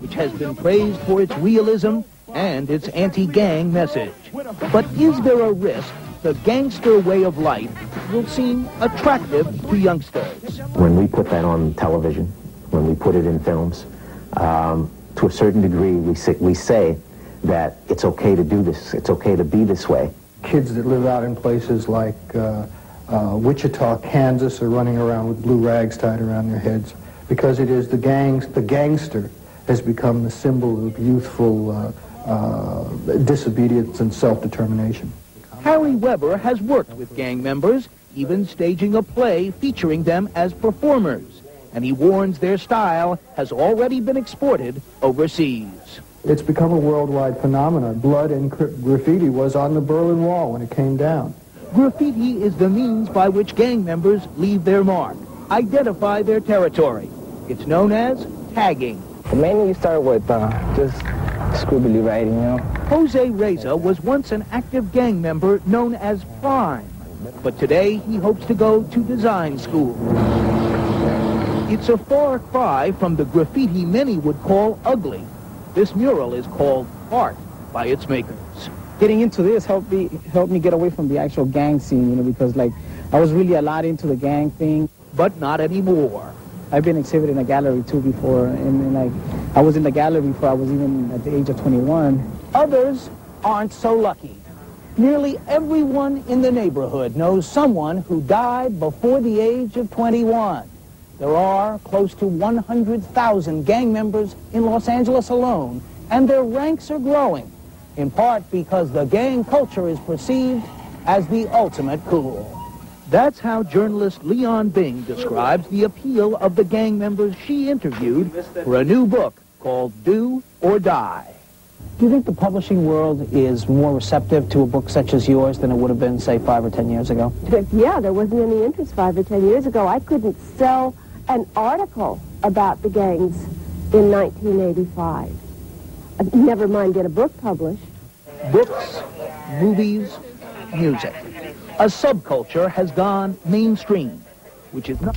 which has been praised for its realism and its anti-gang message. But is there a risk the gangster way of life will seem attractive to youngsters? When we put that on television, when we put it in films, to a certain degree, we say that it's okay to do this, it's okay to be this way. Kids that live out in places like Wichita, Kansas are running around with blue rags tied around their heads because it is the gangster has become the symbol of youthful disobedience and self-determination. Harry Weber has worked with gang members, even staging a play featuring them as performers. And he warns their style has already been exported overseas. It's become a worldwide phenomenon. Blood and graffiti was on the Berlin Wall when it came down. Graffiti is the means by which gang members leave their mark, identify their territory. It's known as tagging. Mainly you start with just scribbly writing, you know. Jose Reza was once an active gang member known as Prime, but today he hopes to go to design school. It's a far cry from the graffiti many would call ugly. This mural is called art by its makers. Getting into this helped me get away from the actual gang scene, you know, because like I was really a lot into the gang thing. But not anymore. I've been exhibiting in a gallery too before, and like I was in the gallery before I was even at the age of 21. Others aren't so lucky. Nearly everyone in the neighborhood knows someone who died before the age of 21. There are close to 100,000 gang members in Los Angeles alone, and their ranks are growing, in part because the gang culture is perceived as the ultimate cool. That's how journalist Leon Bing describes the appeal of the gang members she interviewed for a new book called Do or Die. Do you think the publishing world is more receptive to a book such as yours than it would have been, say, 5 or 10 years ago? Yeah, there wasn't any interest 5 or 10 years ago. I couldn't sell an article about the gangs in 1985. Never mind get a book published. Books, movies, music. A subculture has gone mainstream, which is not...